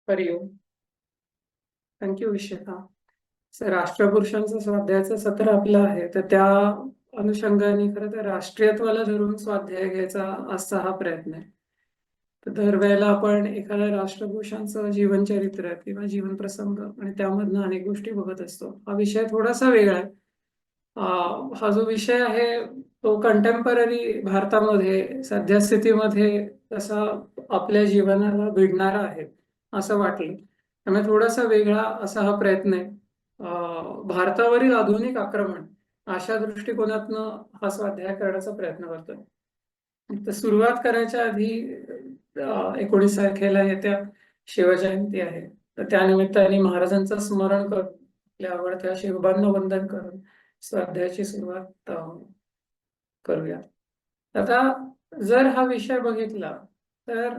हरिओम. Thank you विश्वेता. राष्ट्रपुरुषांचं स्वाध्यायाचं सत्र आपलं आहे, तर त्या अनुषंगाने खरं तर राष्ट्रीयत्वाला धरून स्वाध्याय घ्यायचा असा हा प्रयत्न आहे. तर दरवेळेला आपण एखाद्या राष्ट्रपुरुषांचं जीवनचरित्र किंवा जीवन प्रसंग आणि त्यामधनं अनेक गोष्टी बघत असतो. हा विषय थोडासा वेगळा आहे. हा जो विषय आहे तो कंटेम्पररी भारतामध्ये सद्यस्थितीमध्ये तसा आपल्या जीवनाला भिडणारा आहे असं वाटलं. त्यामुळे थोडासा वेगळा असा हा प्रयत्न आहे. भारतावरील आधुनिक आक्रमण अशा दृष्टिकोनातनं हा स्वाध्याय करण्याचा प्रयत्न करतोय. तर सुरुवात करायच्या आधी 19 तारखेला येत्या शिवजयंती आहे, तर त्यानिमित्ताने महाराजांचं स्मरण करून आपल्या आवडत्या शिवबांना वंदन करून स्वाध्यायाची सुरुवात करूया. आता जर हा विषय बघितला तर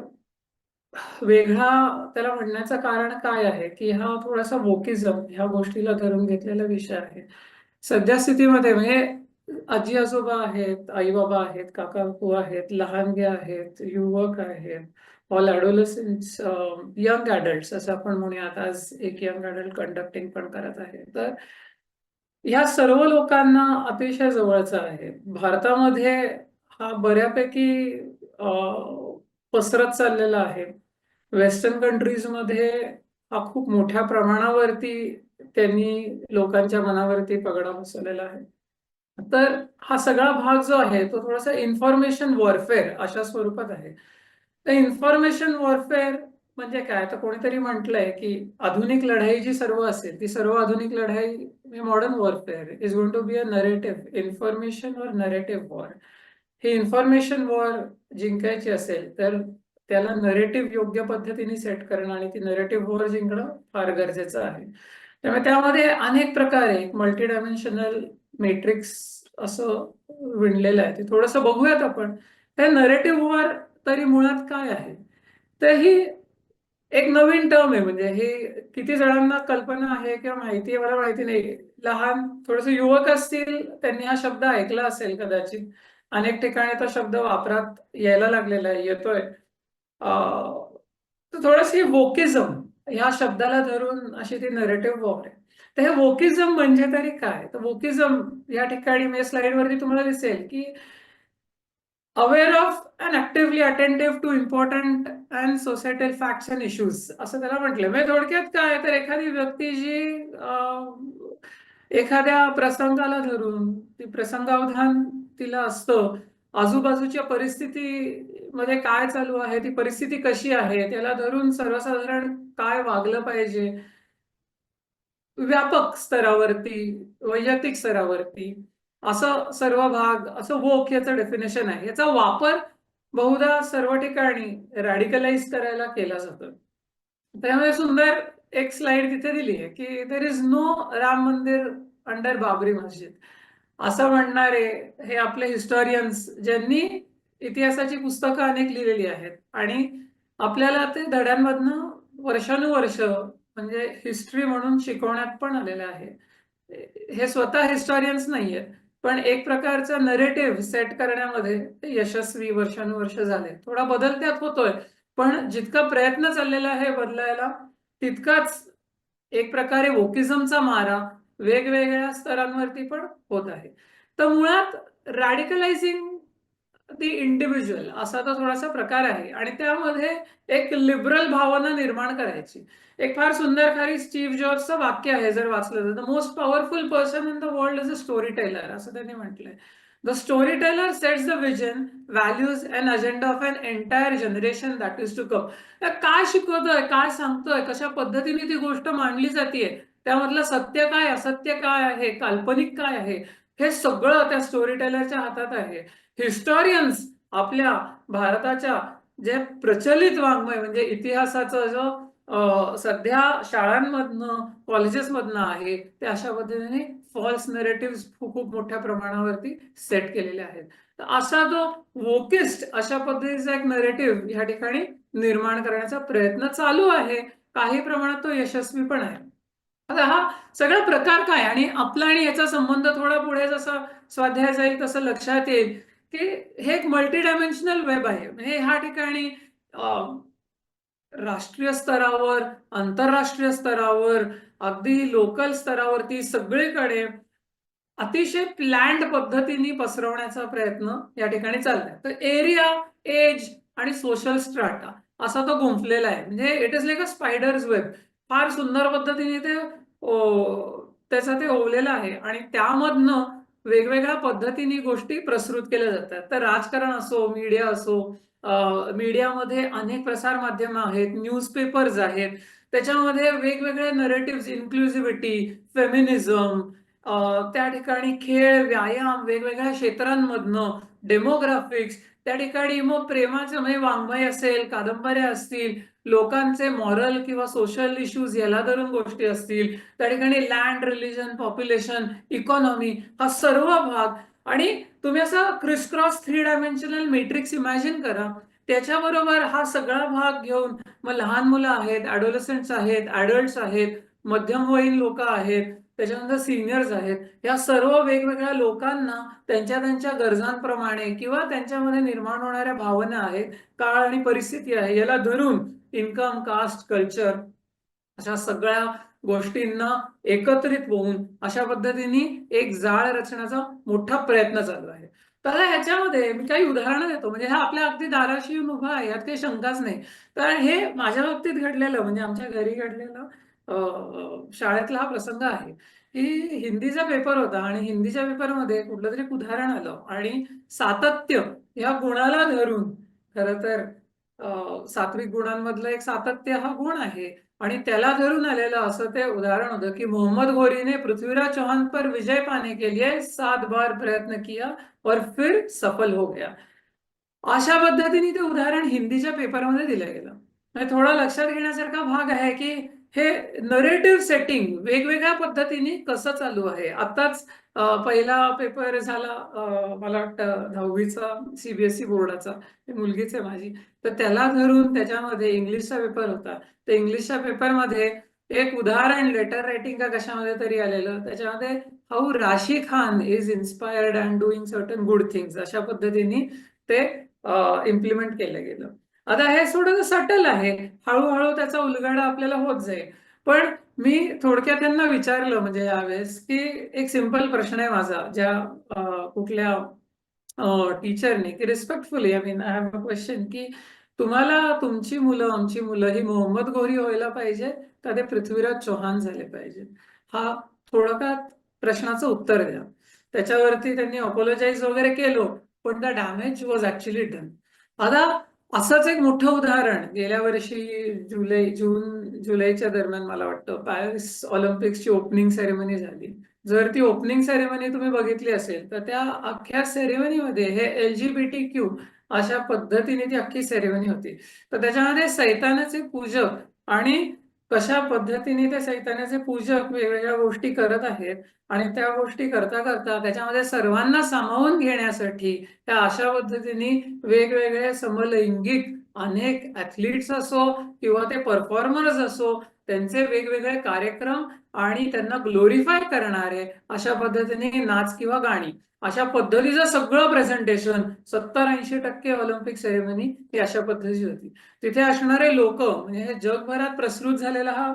वेगळा त्याला म्हणण्याचं कारण काय आहे की हा थोडासा वोकिझम ह्या गोष्टीला धरून घेतलेला विषय आहे. सद्यस्थितीमध्ये म्हणजे आजी आजोबा आहेत, आई बाबा आहेत, काका काकू आहेत, लहानगे आहेत, युवक आहेत, ऑल ॲडोलसन्ट्स, यंग ॲडल्ट्स असं आपण म्हणूयात. आज एक यंग ॲडल्ट कंडक्टिंग पण करत आहे. तर ह्या सर्व लोकांना अतिशय जवळचा आहे. भारतामध्ये हा बऱ्यापैकी पसरत चाललेला आहे. वेस्टर्न कंट्रीजमध्ये हा खूप मोठ्या प्रमाणावरती त्यांनी लोकांच्या मनावरती पगडा बसवलेला आहे. तर हा सगळा भाग जो आहे तो थोडासा इन्फॉर्मेशन वॉरफेअर अशा स्वरूपात आहे. तर इन्फॉर्मेशन वॉरफेअर म्हणजे काय, तर कोणीतरी म्हटलंय की आधुनिक लढाई जी सर्व असेल ती सर्व आधुनिक लढाई modern warfare is going to be a narrative information और नरेटिव्ह वॉर. ही इन्फॉर्मेशन वॉर जिंकायची असेल तर त्याला नरेटिव्ह योग्य पद्धतीने सेट करणं आणि ती नरेटिव्ह वॉर जिंकणं फार गरजेचं आहे. त्यामुळे त्यामध्ये अनेक प्रकारे एक मल्टी डायमेन्शनल मॅट्रिक्स असं विणलेलं आहे. ते थोडंसं बघूयात आपण. त्या नरेटिव्ह वॉर तरी मुळात काय आहे, तर ही एक नवीन टर्म आहे. म्हणजे हे किती जणांना कल्पना आहे किंवा माहिती आहे मला माहिती नाही. लहान थोडेसे युवक असतील त्यांनी हा शब्द ऐकला असेल कदाचित. अनेक ठिकाणी तो शब्द वापरात यायला लागलेला आहे, येतोय. तर थोडंशी वोकिझम ह्या शब्दाला धरून अशी ती नरेटिव्ह वॉर आहे. तर हे वोकिझम म्हणजे तरी काय, तर वोकिझम या ठिकाणी म्हणजे स्लाइडवरती तुम्हाला दिसेल की aware of and actively attentive to important and societal facts and issues असं त्याला म्हटलं. म्हणजे थोडक्यात काय, तर एखादी व्यक्ती जी एखाद्या प्रसंगाला धरून ती प्रसंगावधान तिला असतं, आजूबाजूच्या परिस्थितीमध्ये काय चालू आहे, ती परिस्थिती कशी आहे, त्याला धरून सर्वसाधारण काय वागलं पाहिजे, व्यापक स्तरावरती, वैयक्तिक स्तरावरती, असं सर्व भाग, असं वोक याचं डेफिनेशन आहे. याचा वापर बहुधा सर्व ठिकाणी रॅडिकलाइज करायला केला जातो. त्यामुळे सुंदर एक स्लाइड तिथे दिली आहे की देर इज नो राम मंदिर अंडर बाबरी मस्जिद असं म्हणणारे हे आपले हिस्टॉरियन्स ज्यांनी इतिहासाची पुस्तकं अनेक लिहिलेली आहेत आणि आपल्याला ते धड्यांमधनं वर्षानुवर्ष म्हणजे हिस्ट्री म्हणून शिकवण्यात पण आलेलं आहे. हे स्वतः हिस्टॉरियन्स नाहीये, पण एक प्रकारचा नरेटिव्ह सेट करण्यामध्ये ते यशस्वी वर्षानुवर्ष झाले. थोडा बदल त्यात होतोय, पण जितका प्रयत्न चाललेला आहे बदलायला तितकाच एक प्रकारे वोकिझमचा मारा वेगवेगळ्या स्तरांवरती पण होत आहे. तर मुळात रॅडिकलायझिंग दी इंडिव्हिज्युअल असा तो थोडासा प्रकार आहे आणि त्यामध्ये एक लिबरल भावना निर्माण करायची. एक फार सुंदर खाली स्टीव्ह जॉब्सचं वाक्य आहे, जर वाचलं तर, the most powerful person in the world is a storyteller असं त्यांनी म्हटलंय. The storyteller sets the vision, values and agenda of an entire generation that is to come. काय शिकवतोय, काय सांगतोय, कशा पद्धतीने ती गोष्ट मांडली जाते, त्यामधलं सत्य काय, असत्य काय आहे, काल्पनिक काय आहे, हे सगळं त्या स्टोरी टेलरच्या हातात आहे. हिस्टॉरियन्स आपल्या भारताच्या जे प्रचलित वाङ्मय म्हणजे इतिहासाचं जो सध्या शाळांमधनं कॉलेजेसमधनं आहे ते अशा पद्धतीने फॉल्स नरेटिव्ह खूप खूप मोठ्या प्रमाणावरती सेट केलेले आहेत. तर असा जो वोकिस्ट अशा पद्धतीचा एक नरेटिव्ह या ठिकाणी निर्माण करण्याचा प्रयत्न चालू आहे. काही प्रमाणात तो यशस्वी पण आहे. आता हा सगळा प्रकार काय आणि आपला आणि याचा संबंध थोडा पुढे जसा स्वाध्याय जाईल तसं लक्षात येईल की हे एक मल्टी डायमेन्शनल वेब आहे. म्हणजे ह्या ठिकाणी राष्ट्रीय स्तरावर, आंतरराष्ट्रीय स्तरावर, अगदी लोकल स्तरावरती सगळीकडे अतिशय प्लॅन्ड पद्धतीने पसरवण्याचा प्रयत्न या ठिकाणी चाललाय. तर एरिया, एज आणि सोशल स्ट्राटा असा तो गुंफलेला आहे. म्हणजे it is like a spiders web. फार सुंदर पद्धतीने ते त्याचं ते ओवलेलं आहे आणि त्यामधनं वेगवेगळ्या पद्धतीने गोष्टी प्रसृत केल्या जातात. तर राजकारण असो, मीडिया असो, मीडियामध्ये अनेक प्रसार माध्यमं आहेत, न्यूजपेपर्स आहेत. त्याच्यामध्ये वेगवेगळे नरेटिव्हज, इन्क्लुझिव्हिटी, फेमिनिझम, त्या ठिकाणी खेळ, व्यायाम, वेगवेगळ्या क्षेत्रांमधनं, डेमोग्राफिक्स, त्या ठिकाणी मग प्रेमाचं म्हणजे वाङ्मय असेल, कादंबऱ्या असतील, लोकांचे मॉरल किंवा सोशल इश्यूज याला धरून गोष्टी असतील, त्या ठिकाणी लँड, रिलिजन, पॉप्युलेशन, इकॉनॉमी हा सर्व भाग. आणि तुम्ही असा क्रिसक्रॉस 3 डायमेन्शनल मॅट्रिक्स इमॅजिन करा. त्याच्याबरोबर हा सगळा भाग घेऊन मग लहान मुलं आहेत, ॲडोलसंट्स आहेत, ॲडल्ट्स आहेत, मध्यमवयीन लोक आहेत, त्याच्यानंतर सिनियर्स आहेत. या सर्व वेगवेगळ्या लोकांना त्यांच्या त्यांच्या गरजांप्रमाणे किंवा त्यांच्यामध्ये निर्माण होणाऱ्या भावना आहेत, काळ आणि परिस्थिती आहे, याला धरून इन्कम, कास्ट, कल्चर अशा सगळ्या गोष्टींना एकत्रित होऊन अशा पद्धतीने एक जाळ रचण्याचा मोठा प्रयत्न चालू आहे. तर ह्याच्यामध्ये मी काही उदाहरणं देतो. म्हणजे हा आपल्या अगदी दाराशी येऊन उभा आहे, यात काही शंकाच नाही. तर हे माझ्या बाबतीत घडलेलं, म्हणजे आमच्या घरी घडलेलं शाळेतला हा प्रसंग आहे, की हिंदीचा पेपर होता आणि हिंदीच्या पेपरमध्ये कुठलं तरी एक उदाहरण आलं आणि सातत्य या गुणाला धरून, खरं तर सात्विक गुणांमधलं एक सातत्य हा गुण आहे आणि त्याला धरून आलेलं असं ते उदाहरण होतं, की मोहम्मद घोरीने पृथ्वीराज चौहान पर विजय पाने के लिए 7 बार प्रयत्न किया और फिर सफल हो गया. अशा पद्धतीने ते उदाहरण हिंदीच्या पेपरमध्ये दिलं गेलं. म्हणजे थोडं लक्षात घेण्यासारखा भाग आहे, की हे नरेटिव्ह सेटिंग वेगवेगळ्या पद्धतीने कसं चालू आहे. आताच पहिला पेपर झाला, मला वाटतं 10वीचा सीबीएसई बोर्डाचा, मुलगीच आहे माझी. तर त्याला धरून त्याच्यामध्ये इंग्लिशचा पेपर होता. तर इंग्लिशच्या पेपरमध्ये एक उदाहरण लेटर रायटिंग का कशामध्ये तरी आलेलं. त्याच्यामध्ये हाऊ राशी Khan is inspired and doing certain good things अशा पद्धतीने ते इम्प्लिमेंट केलं गेलं. आता हे थोडं सटल आहे. हळू-हळू त्याचा उलगडा आपल्याला होत जाईल. पण मी थोडक्यात त्यांना विचारलं म्हणजे यावेळेस, की एक सिंपल प्रश्न आहे माझा, ज्या कुठल्या टीचरने, की respectfully I mean I have a question, की तुम्हाला तुमची मुलं, आमची मुलं ही मोहम्मद घोरी व्हायला पाहिजे का ते पृथ्वीराज चौहान झाले पाहिजे? हा थोडक्यात प्रश्नाचं उत्तर द्या. त्याच्यावरती त्यांनी अपोलोजाइज वगैरे केलं, पण the damage was actually done. आता असंच एक मोठं उदाहरण गेल्या वर्षी जुलैच्या दरम्यान मला वाटतं पॅरिस ऑलिम्पिक्सची ओपनिंग सेरेमनी झाली. जर ती ओपनिंग सेरेमनी तुम्ही बघितली असेल, तर त्या अख्ख्या सेरेमनीमध्ये हे एल-जी-बी-टी-क्यू अशा पद्धतीने ती अख्खी सेरेमनी होती. तर त्याच्यामध्ये सैतानाचे पूजक आणि कशा पद्धतीने ते सैतानाचे पूजक वेगवेगळ्या गोष्टी करत आहेत आणि त्या गोष्टी करता त्याच्यामध्ये सर्वांना सामावून घेण्यासाठी त्या अशा पद्धतीने वेगवेगळे समलैंगिक अनेक ॲथलीट्स असो किंवा ते परफॉर्मर्स असो, त्यांचे वेगवेगळे कार्यक्रम आणि त्यांना ग्लोरिफाय करणारे अशा पद्धतीने नाच किंवा गाणी, अशा पद्धतीचं सगळं प्रेझेंटेशन 70-80% ऑलिम्पिक सेरेमनी ही अशा पद्धतीची होती. तिथे असणारे लोकं म्हणजे हे जगभरात प्रसृत झालेला हा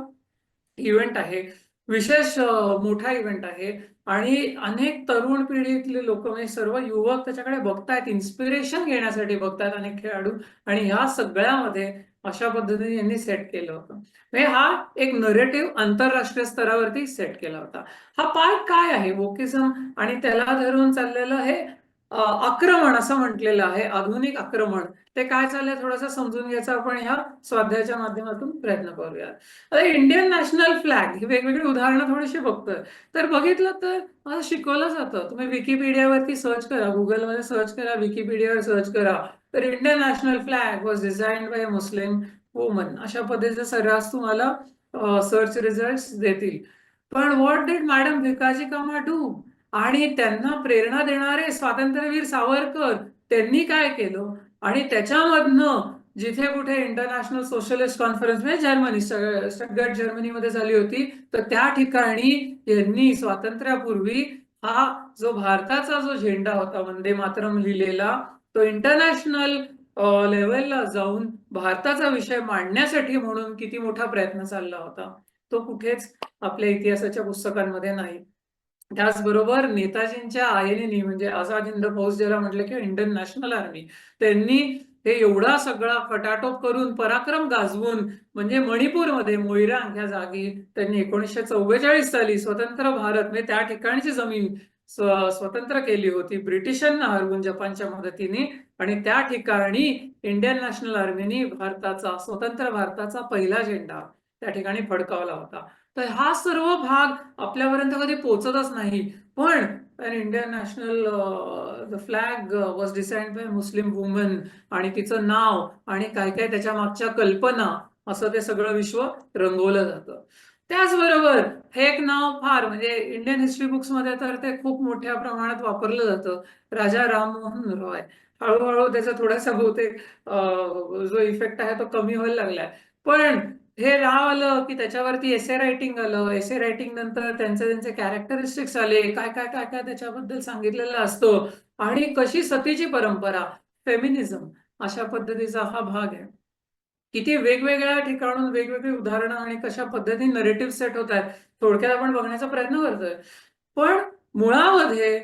इव्हेंट आहे. विशेष मोठा इव्हेंट आहे आणि अनेक तरुण पिढीतले लोकं म्हणजे सर्व युवक त्याच्याकडे बघतायत, इन्स्पिरेशन घेण्यासाठी बघतायत अनेक खेळाडू. आणि ह्या सगळ्यामध्ये अशा पद्धतीने यांनी सेट केलं होतं. म्हणजे हा एक नरेटिव्ह आंतरराष्ट्रीय स्तरावरती सेट केला होता. हा पार्ट काय आहे वोकिझम आणि त्याला धरून चाललेलं हे आक्रमण असं म्हटलेलं आहे, आधुनिक आक्रमण. ते काय चाललंय थोडंसं समजून घ्यायचा आपण ह्या स्वाध्यायाच्या माध्यमातून प्रयत्न करूया. आता इंडियन नॅशनल फ्लॅग ही वेगवेगळी उदाहरणं थोडीशी बघतोय. तर बघितलं तर मला शिकवलं जातं. तुम्ही विकिपीडियावरती सर्च करा, Googleमध्ये सर्च करा, विकिपीडियावर सर्च करा. तर Indian national flag was designed by a Muslim woman अशा पद्धतीचे सर्रास तुम्हाला सर्च रिझल्ट्स देतील. पण व्हॉट डिड मॅडम भिकाजी कामा डू? आणि त्यांना प्रेरणा देणारे स्वातंत्र्यवीर सावरकर त्यांनी काय केलं? आणि त्याच्यामधनं जिथे कुठे इंटरनॅशनल सोशलिस्ट कॉन्फरन्स म्हणजे जर्मनी, स्टटगार्ट जर्मनीमध्ये झाली होती, तर त्या ठिकाणी यांनी स्वातंत्र्यापूर्वी हा जो भारताचा जो झेंडा होता वंदे मातरम लिहिलेला, तो इंटरनॅशनल लेव्हलला जाऊन भारताचा विषय मांडण्यासाठी म्हणून किती मोठा प्रयत्न चालला होता, तो कुठेच आपल्या इतिहासाच्या पुस्तकांमध्ये नाही. त्याचबरोबर नेताजींच्या आयनीनी म्हणजे आझाद हिंद फौज ज्याला म्हटलं किंवा इंडियन नॅशनल आर्मी, त्यांनी हे एवढा सगळा खटाटोप करून पराक्रम गाजवून म्हणजे मणिपूरमध्ये मोईरांग ह्या जागी त्यांनी 1944 साली स्वतंत्र भारत म्हणजे त्या ठिकाणची जमीन स्वतंत्र केली होती ब्रिटिशांना हरवून जपानच्या मदतीने. आणि त्या ठिकाणी इंडियन नॅशनल आर्मीनी भारताचा स्वतंत्र भारताचा पहिला झेंडा त्या ठिकाणी फडकावला होता. तर हा सर्व भाग आपल्यापर्यंत कधी पोहोचतच नाही. पण Indian national the flag was decide bye Muslim woman आणि तिचं नाव आणि काय काय त्याच्या मागच्या कल्पना असं ते सगळं विश्व रंगवलं जातं. त्याचबरोबर हे एक नाव फार म्हणजे इंडियन हिस्ट्री बुक्स मध्ये तर ते खूप मोठ्या प्रमाणात वापरलं जातं, राजा राममोहन रॉय. हळूहळू त्याचा थोडासा बहुतेक जो इफेक्ट आहे तो कमी व्हायला लागलाय. पण हे नाव आलं की त्याच्यावरती एसे रायटिंग आलं. एसे रायटिंग नंतर त्यांचे कॅरेक्टरिस्टिक्स आले, काय काय काय काय त्याच्याबद्दल सांगितलेलं असतं. आणि कशी सतीची परंपरा, फेमिनिझम अशा पद्धतीचा हा भाग आहे. किती वेगवेगळ्या ठिकाणून वेगवेगळी उदाहरणं आणि कशा पद्धतीने नरेटिव्ह सेट होत आहेत, थोडक्यात आपण बघण्याचा प्रयत्न करतोय. पण मुळामध्ये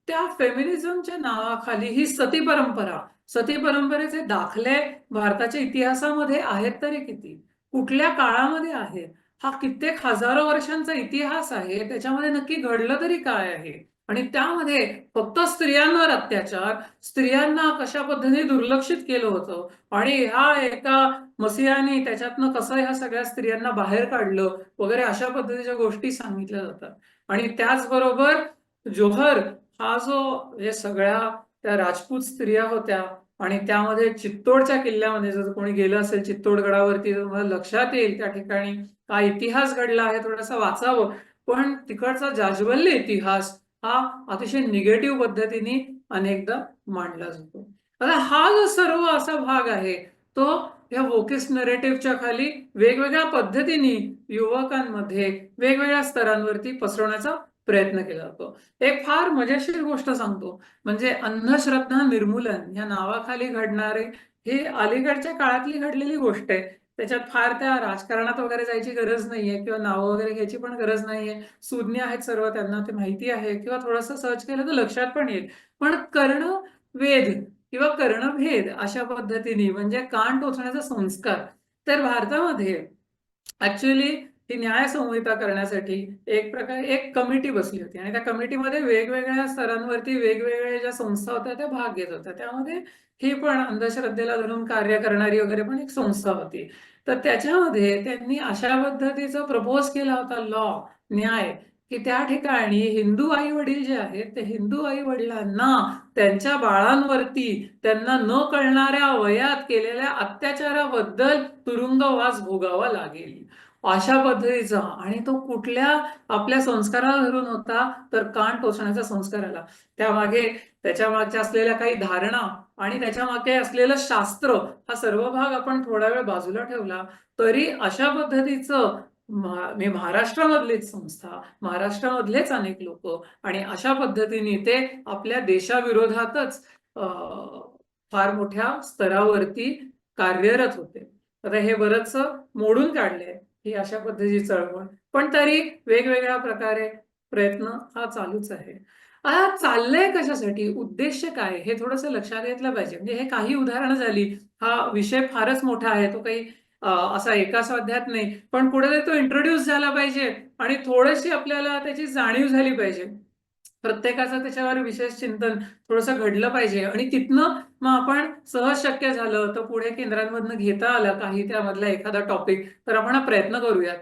त्या फेमिनिझमच्या नावाखाली ही सती परंपरा, सती परंपरेचे दाखले भारताच्या इतिहासामध्ये आहेत तरी किती, कुठल्या काळामध्ये आहेत, हा कित्येक हजारो वर्षांचा इतिहास आहे, त्याच्यामध्ये नक्की घडलं तरी काय आहे. आणि त्यामध्ये फक्त स्त्रियांवर अत्याचार, स्त्रियांना कशा पद्धतीने दुर्लक्षित केलं होतं आणि ह्या एका मसीहानी त्याच्यातनं कसं ह्या सगळ्या स्त्रियांना बाहेर काढलं वगैरे अशा पद्धतीच्या गोष्टी सांगितल्या जातात. आणि त्याचबरोबर जोहर हा जो हे सगळ्या त्या राजपूत स्त्रिया होत्या आणि त्यामध्ये चित्तोडच्या किल्ल्यामध्ये जर कोणी गेलं असेल चित्तोडगडावरती तुम्हाला लक्षात येईल त्या ठिकाणी काय इतिहास घडला आहे थोडंसं वाचावं. पण तिकडचा जाज्वल्य इतिहास हा अतिशय निगेटिव्ह पद्धतीने अनेकदा मांडला जातो. आता हा जो सर्व असा भाग आहे तो या वोकिस्ट नरेटिव्हच्या खाली वेगवेगळ्या पद्धतीने युवकांमध्ये वेगवेगळ्या स्तरांवरती पसरवण्याचा प्रयत्न केला जातो. एक फार मजेशीर गोष्ट सांगतो, म्हणजे अंधश्रद्धा निर्मूलन या नावाखाली घडणारे हे अलीकडच्या काळातली घडलेली गोष्ट आहे. त्याच्यात फार त्या राजकारणात वगैरे जायची गरज नाहीये किंवा नावं वगैरे घ्यायची पण गरज नाहीये. सुज्ञ आहेत सर्व, त्यांना ते माहिती आहे किंवा थोडंसं सर्च केलं तर लक्षात पण येईल. पण कर्णवेध किंवा कर्णभेद अशा पद्धतीने म्हणजे कान टोचण्याचा संस्कार, तर भारतामध्ये ऍक्च्युअली ही न्याय संहिता करण्यासाठी एक प्रकारे एक कमिटी बसली होती आणि त्या कमिटीमध्ये वेगवेगळ्या स्तरांवरती वेगवेगळ्या ज्या संस्था होत्या त्या भाग घेत होत्या. त्यामध्ये ही पण अंधश्रद्धेला धरून कार्य करणारी वगैरे पण एक संस्था होती. तर त्याच्यामध्ये त्यांनी अशा पद्धतीचा प्रपोज केला होता लॉ, न्याय, की त्या ठिकाणी हिंदू आई वडील जे आहेत ते हिंदू आई वडिलांना त्यांच्या बाळांवरती त्यांना न कळणाऱ्या वयात केलेल्या अत्याचाराबद्दल तुरुंगवास भोगावा लागेल अशा पद्धतीचा. आणि तो कुठल्या आपल्या संस्काराला धरून होता तर कान टोचण्याचा संस्कार आला. त्यामागे त्याच्या मागच्या असलेल्या काही धारणा आणि त्याच्या मागे असलेलं शास्त्र हा सर्व भाग आपण थोडा वेळ बाजूला ठेवला तरी अशा पद्धतीचं मी महाराष्ट्रामधलीच संस्था, महाराष्ट्रामधलेच अनेक लोक आणि अशा पद्धतीने ते आपल्या देशाविरोधातच फार मोठ्या स्तरावरती कार्यरत होते. आता हे बरंच मोडून काढले ही अशा पद्धतीची चळवळ, पण तरी वेगवेगळ्या प्रकारे प्रयत्न हा चालूच आहे. आता चाललंय कशासाठी, उद्देश काय हे थोडंसं लक्षात घेतलं पाहिजे. म्हणजे हे काही उदाहरणं झाली, हा विषय फारच मोठा आहे, तो काही असा एका स्वाध्यायात नाही, पण कुठेतरी तो इंट्रोड्यूस झाला पाहिजे आणि थोडीशी आपल्याला त्याची जाणीव झाली पाहिजे. प्रत्येकाचं त्याच्यावर विशेष चिंतन थोडंसं घडलं पाहिजे आणि तिथनं मग आपण सहज शक्य झालं तर पुढे केंद्रांमधनं घेता आलं काही त्यामधला एखादा टॉपिक तर आपण हा प्रयत्न करूयात.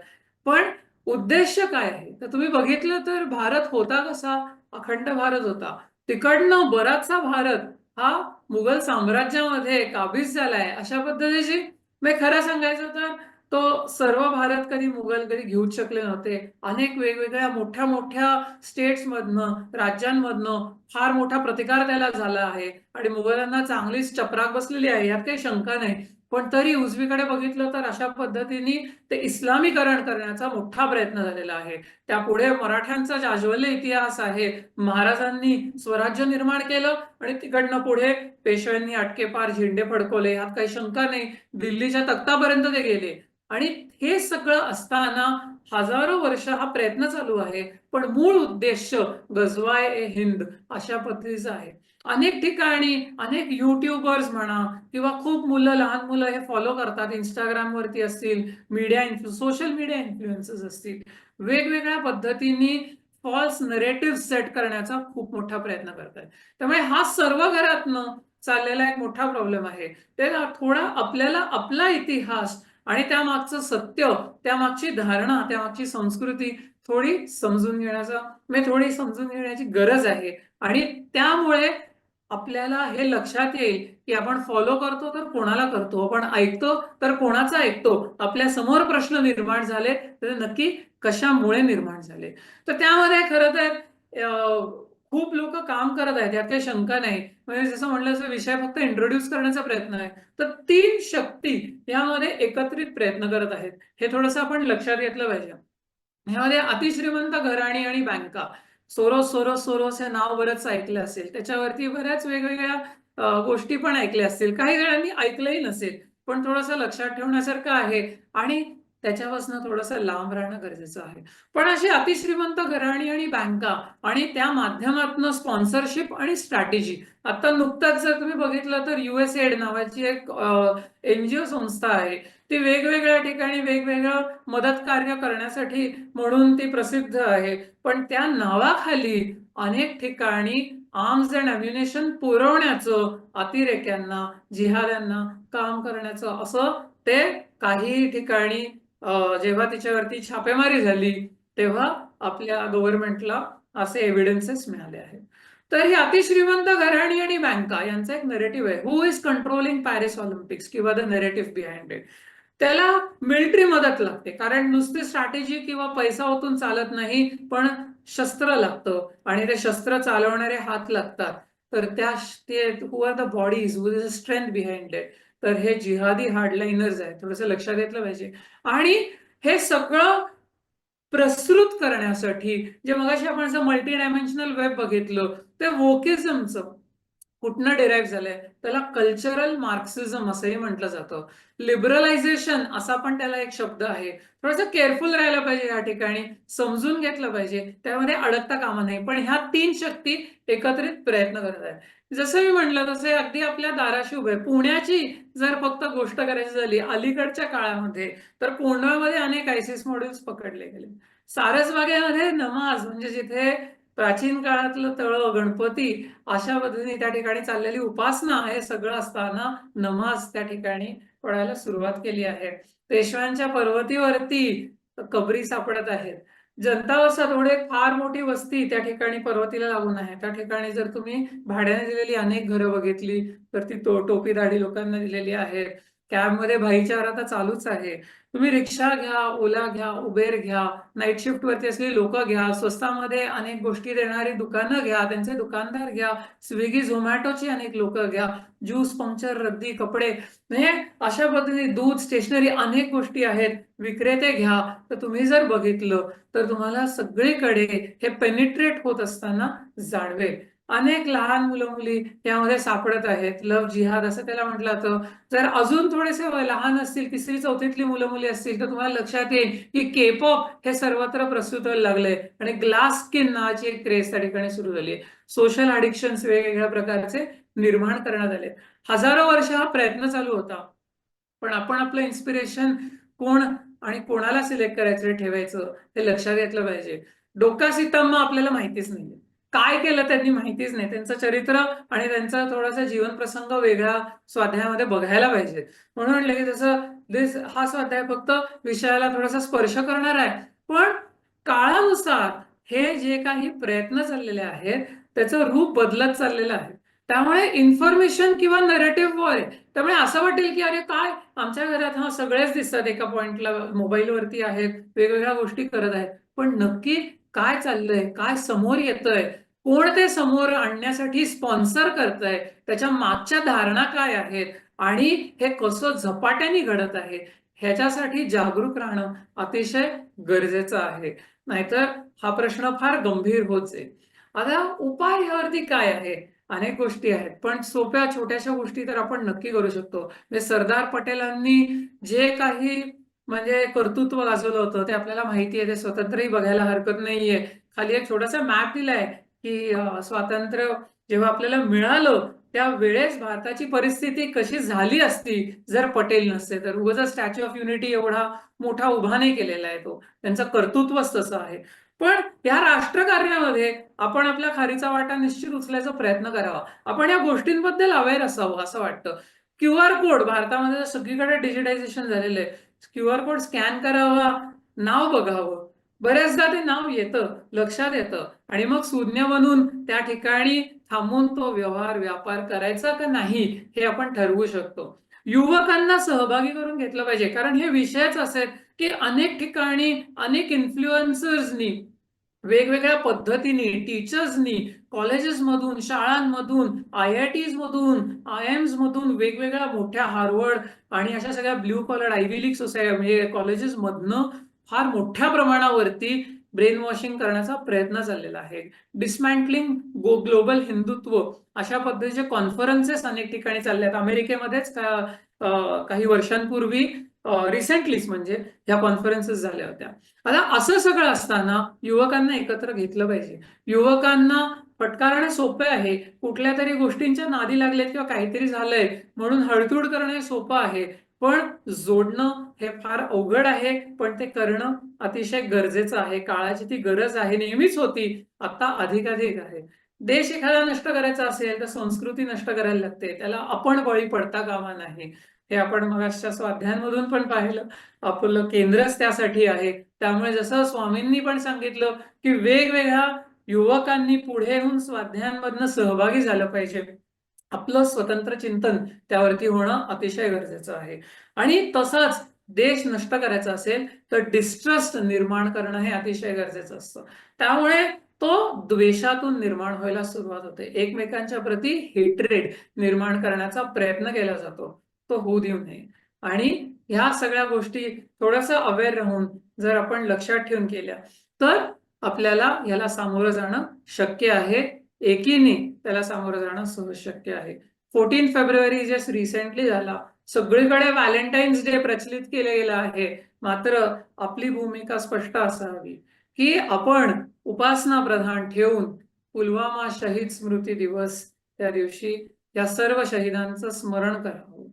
पण उद्देश काय आहे तर तुम्ही बघितलं तर भारत होता कसा, अखंड भारत होता. तिकडनं बराचसा भारत हा मुघल साम्राज्यामध्ये काबीज झालाय अशा पद्धतीची. मी खरं सांगायचं तर तो सर्व भारत कधी मुघल कधी घेऊच शकले नव्हते. अनेक वेगवेगळ्या मोठ्या मोठ्या स्टेट्समधनं राज्यांमधनं फार मोठा प्रतिकार त्याला झाला आहे आणि मुघलांना चांगलीच चपराक बसलेली आहे यात काही शंका नाही. पण तरी उजवीकडे बघितलं तर अशा पद्धतीने ते इस्लामीकरण करण्याचा मोठा प्रयत्न झालेला आहे. त्यापुढे मराठ्यांचा जाज्वल्य इतिहास आहे. महाराजांनी स्वराज्य निर्माण केलं आणि तिकडनं पुढे पेशव्यांनी अटकेपार झेंडे फडकवले, यात काही शंका नाही. दिल्लीच्या तख्तापर्यंत ते गेले आणि हे सगळं असताना हजारो वर्ष हा प्रयत्न चालू आहे. पण मूळ उद्देश गजवाय ए हिंद अशा पद्धतीचा आहे. अनेक ठिकाणी अनेक युट्यूबर्स म्हणा किंवा खूप मुलं, लहान मुलं हे फॉलो करतात. इंस्टाग्रामवरती असतील, सोशल मीडिया इन्फ्लुएन्सर्स असतील, वेगवेगळ्या पद्धतीने फॉल्स नरेटिव्ह सेट करण्याचा खूप मोठा प्रयत्न करतात. त्यामुळे हा सर्व घरातनं चाललेला एक मोठा प्रॉब्लेम आहे. ते थोडा आपल्याला आपला इतिहास आणि त्यामागचं सत्य, त्यामागची धारणा, त्यामागची संस्कृती थोडी समजून घेण्याची गरज आहे. आणि त्यामुळे आपल्याला हे लक्षात येईल की आपण फॉलो करतो तर कोणाला करतो, आपण ऐकतो तर कोणाचा ऐकतो, आपल्या समोर प्रश्न निर्माण झाले तर नक्की कशामुळे निर्माण झाले. तर त्यामध्ये खरं तर खूप लोक काम करत आहेत, यात काही शंका नाही. म्हणजे जसं म्हणलं तसं विषय फक्त इंट्रोड्यूस करण्याचा प्रयत्न आहे. तर 3 शक्ती यामध्ये एकत्रित प्रयत्न करत आहेत, हे थोडंसं आपण लक्षात घेतलं पाहिजे. ह्यामध्ये अतिश्रीमंत घराणी आणि बँका, सोरोस हे नाव बरंच ऐकलं असेल. त्याच्यावरती बऱ्याच वेगवेगळ्या गोष्टी पण ऐकल्या असतील. काही जणांनी ऐकलंही नसेल. पण थोडंसं लक्षात ठेवण्यासारखं आहे आणि त्याच्यापासून थोडंसं लांब राहणं गरजेचं आहे. पण अशी अतिश्रीमंत घराणी आणि बँका आणि त्या माध्यमातून स्पॉन्सरशिप आणि स्ट्रॅटेजी, आता नुकताच जर तुम्ही बघितलं तर USAID नावाची एक NGO संस्था आहे. ती वेगवेगळ्या ठिकाणी वेगवेगळं मदत कार्य करण्यासाठी म्हणून ती प्रसिद्ध आहे. पण त्या नावाखाली अनेक ठिकाणी आर्म्स अँड अम्युनेशन पुरवण्याचं, अतिरेक्यांना, जिहाद्यांना काम करण्याचं, असं ते काही ठिकाणी जेव्हा तिच्यावरती छापेमारी झाली तेव्हा आपल्या गव्हर्नमेंटला असे एव्हिडन्सेस मिळाले आहेत. तर ही अतिश्रीमंत घराणी आणि बँका यांचा एक नरेटिव्ह आहे. हु इज कंट्रोलिंग पॅरिस ऑलिम्पिक्स किंवा द नरेटिव्ह बिहाइंड इट. त्याला मिलिटरी मदत लागते, कारण नुसती स्ट्रॅटेजी किंवा पैसा ओतून चालत नाही, पण शस्त्र लागतं आणि ते शस्त्र चालवणारे हात लागतात. तर ते who are the bodies, who is the strength behind it. तर हे जिहादी हार्डलाइनर्स आहेत, थोडंसं लक्षात घेतलं पाहिजे. आणि हे सगळं प्रसृत करण्यासाठी जे मगाशी आपण असं मल्टी डायमेन्शनल वेब बघितलं, ते वोकिझमचं कुठनं डिराईव्ह झालंय, त्याला कल्चरल मार्क्सिझम असंही म्हटलं जातं. लिबरलायझेशन असा पण त्याला एक शब्द आहे. थोडंसं केअरफुल राहायला पाहिजे या ठिकाणी, समजून घेतलं पाहिजे, त्यामध्ये अडकता कामा नाही. पण ह्या 3 शक्ती एकत्रित प्रयत्न करत आहेत. जसं मी म्हटलं तसं अगदी आपल्या दाराशी उभे. पुण्याची जर फक्त गोष्ट करायची झाली अलीकडच्या काळामध्ये, तर पुण्यामध्ये अनेक आयसिस मॉड्यूल्स पकडले गेले. सारसबागेमध्ये नमाज, म्हणजे जिथे प्राचीन काळातलं तळं, गणपती, अशा पद्धतीने त्या ठिकाणी चाललेली उपासना, हे सगळं असताना नमाज त्या ठिकाणी पडायला सुरुवात केली आहे. पेशव्यांच्या पर्वतीवरती कबरी सापडत आहेत. जनता वसाहत रोड एक फार मोठी वस्ती त्या ठिकाणी पर्वतीला लागून आहे. त्या ठिकाणी जर तुम्ही भाड्याने दिलेली अनेक घरं बघितली तर ती टोपी दाढी लोकांना दिलेली आहेत. कॅबमध्ये भाईचारा आता चालूच आहे. तुम्ही रिक्षा घ्या, ओला घ्या, उबेर घ्या, नाईट शिफ्ट वरती असलेली लोक घ्या, स्वस्तामध्ये अनेक गोष्टी देणारी दुकानं घ्या, त्यांचे दुकानदार घ्या, स्विगी झोमॅटोची अनेक लोक घ्या, ज्यूस, पंक्चर, रद्दी, कपडे, म्हणजे अशा पद्धतीने दूध, स्टेशनरी, अनेक गोष्टी आहेत, विक्रेते घ्या. तर तुम्ही जर बघितलं तर तुम्हाला सगळीकडे हे पेनिट्रेट होत असताना जाणवेल. अनेक लहान मुलं मुली यामध्ये सापडत आहेत. लव्ह जिहाद असं त्याला म्हटलं जातं. जर अजून थोडेसे लहान असतील, 3री-4थीतली मुलं मुली असतील, तर तुम्हाला लक्षात येईल की K-pop हे सर्वत्र प्रस्तुत व्हायला लागलंय आणि ग्लास स्किन नावाची एक क्रेज त्या ठिकाणी सुरू झाली आहे. सोशल अडिक्शन्स वेगवेगळ्या प्रकारचे निर्माण करण्यात आले. हजारो वर्ष हा प्रयत्न चालू होता. पण आपण आपलं इन्स्पिरेशन कोण आणि कोणाला सिलेक्ट करायचं ठेवायचं हे लक्षात घेतलं पाहिजे. डोका सीतम्मा आपल्याला माहितीच नाहीये. काय केलं त्यांनी माहितीच नाही. त्यांचं चरित्र आणि त्यांचा थोडासा जीवन प्रसंग वेगळा स्वाध्यायामध्ये बघायला पाहिजे. म्हणून म्हटलं की तसं हा स्वाध्याय फक्त विषयाला थोडासा स्पर्श करणार आहे. पण काळानुसार हे जे काही प्रयत्न चाललेले आहेत त्याचं रूप बदलत चाललेलं आहे. त्यामुळे इन्फॉर्मेशन किंवा नरेटिव्ह वॉर आहे. त्यामुळे असं वाटेल की अरे काय आमच्या घरात सगळेच दिसतात एका पॉइंटला, मोबाईलवरती आहेत, वेगवेगळ्या गोष्टी करत आहेत. पण नक्की काय चाललंय, काय समोर येतंय, कोण ते समोर आणण्यासाठी स्पॉन्सर करतंय, त्याच्या मागच्या धारणा काय आहेत, आणि हे कसं झपाट्याने घडत आहे ह्याच्यासाठी जागरूक राहणं अतिशय गरजेचं आहे. नाहीतर हा प्रश्न फार गंभीर होत जाईल. आता उपाय ह्यावरती काय आहे? अनेक गोष्टी आहेत, पण सोप्या छोट्याशा गोष्टी तर आपण नक्की करू शकतो. म्हणजे सरदार पटेलांनी जे काही म्हणजे कर्तृत्व गाजवलं होतं ते आपल्याला माहिती आहे. ते स्वतंत्रही बघायला हरकत नाहीये. खाली एक छोटासा मॅप दिलाय की स्वातंत्र्य जेव्हा आपल्याला मिळालं त्यावेळेस भारताची परिस्थिती कशी झाली असती जर पटेल नसते तर. उगाच स्टॅच्यू ऑफ युनिटी एवढा मोठा उभा नाही केलेला आहे तो. त्यांचं कर्तृत्वच तसं आहे. पण या राष्ट्रकार्यामध्ये आपण आपल्या खारीचा वाटा निश्चित उचलायचा प्रयत्न करावा. आपण या गोष्टींबद्दल अवेअर असावं असं वाटतं. क्यूआर कोड भारतामध्ये सगळीकडे डिजिटायझेशन झालेलं आहे. क्यूआर कोड स्कॅन करावा, नाव बघावं. बऱ्याचदा ते नाव येतं, लक्षात येतं आणि मग सुज्ञ बनून त्या ठिकाणी थांबून तो व्यवहार, व्यापार करायचा का नाही हे आपण ठरवू शकतो. युवकांना सहभागी करून घेतलं पाहिजे कारण हे विषयच असे आहेत की अनेक ठिकाणी अनेक इन्फ्लुएन्सर्सनी वेगवेगळ्या पद्धतीने टीचर्सनी कॉलेजेसमधून, शाळांमधून, IITs मधून, IIMs मधून वेगवेगळ्या मोठ्या हार्वर्ड आणि अशा सगळ्या blue collar Ivy League society म्हणजे कॉलेजेस मधनं फार मोठ्या प्रमाणावरती ब्रेन वॉशिंग करण्याचा प्रयत्न चाललेला आहे. डिस्मॅन्टलिंग ग्लोबल हिंदुत्व अशा पद्धतीचे कॉन्फरन्सेस अनेक ठिकाणी चालले आहेत. अमेरिकेमध्येच काही वर्षांपूर्वी रिसेंटलीच म्हणजे ह्या कॉन्फरन्सेस झाल्या होत्या. आता असं सगळं असताना युवकांना एकत्र घेतलं पाहिजे. युवकांना फटकारणं सोपं आहे. कुठल्या तरी गोष्टींच्या नादी लागलेत किंवा काहीतरी झालंय म्हणून हळतूड करणं हे सोपं आहे. पण जोडणं हे फार अवघड आहे. पण ते करणं अतिशय गरजेचं आहे. काळाची ती गरज आहे. नेहमीच होती. आता अधिकाधिक आहे. देश एखादा नष्ट करायचा असेल तर संस्कृती नष्ट करायला लागते. त्याला आपण बळी पडता कामा नये. हे आपण मगाचच्या स्वाध्यायांमधून पण पाहिलं. आपलं केंद्रच त्यासाठी आहे. त्यामुळे जसं स्वामींनी पण सांगितलं की वेगवेगळ्या युवकांनी पुढे येऊन स्वाध्यायांमधनं सहभागी झालं पाहिजे. आपलं स्वतंत्र चिंतन त्यावरती होणं अतिशय गरजेचं आहे. आणि तसंच देश नष्ट करायचा असेल तर डिस्ट्रस्ट निर्माण करणं हे अतिशय गरजेचं असतं. त्यामुळे तो द्वेषातून निर्माण व्हायला सुरुवात होते. एकमेकांच्या प्रती हेट्रेड निर्माण करण्याचा प्रयत्न केला जातो. तो होऊ देऊ नये. आणि ह्या सगळ्या गोष्टी थोडंसं अवेअर राहून जर आपण लक्षात ठेवून केल्या तर आपल्याला याला सामोरं जाणं शक्य आहे. एकीने त्याला सामोरं जाणं सहज शक्य आहे. 14 फेब्रुवारी जस्ट रिसेंटली झाला. सगळीकडे व्हॅलेंटाईन्स डे प्रचलित केलं गेलं आहे. मात्र आपली भूमिका स्पष्ट असावी की आपण उपासना प्रधान ठेवून पुलवामा शहीद स्मृती दिवस त्या दिवशी या सर्व शहीदांचं स्मरण करावं.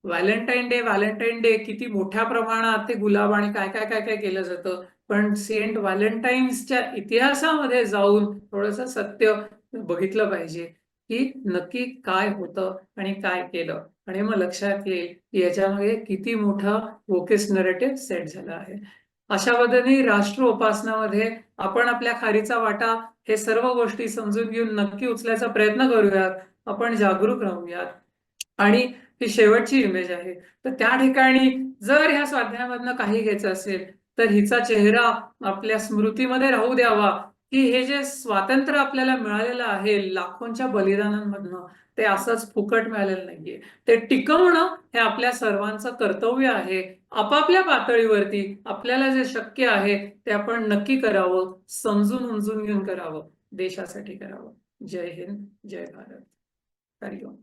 व्हॅलेंटाईन डे किती मोठ्या प्रमाणात ते गुलाब आणि काय काय काय काय केलं जातं. पण सेंट व्हॅलेंटाईन्सच्या इतिहासामध्ये जाऊन थोडंसं सत्य बघितलं पाहिजे की नक्की काय होतं आणि काय केलं. आणि मग लक्षात येईल की याच्यामध्ये किती मोठा वोकेस नरेटिव्ह सेट झाला आहे. अशा पद्धतीने राष्ट्र उपासनामध्ये आपण आपल्या खारीचा वाटा हे सर्व गोष्टी समजून घेऊन नक्की उचलायचा प्रयत्न करूयात. आपण जागरूक राहूयात. आणि ही शेवटची इमेज आहे. तर त्या ठिकाणी जर ह्या स्वाध्यायामधनं काही घ्यायचं असेल तर हिचा चेहरा आपल्या स्मृतीमध्ये राहू द्यावा की हे जे स्वातंत्र्य आपल्याला मिळालेलं आहे लाखोंच्या बलिदानांमधनं ते असंच फुकट मिळालेलं नाहीये. ते टिकवणं हे आपल्या सर्वांचं कर्तव्य आहे. आपापल्या पातळीवरती आपल्याला जे शक्य आहे ते आपण नक्की करावं. समजून उमजून घेऊन करावं. देशासाठी करावं. जय हिंद, जय भारत. हरिओम.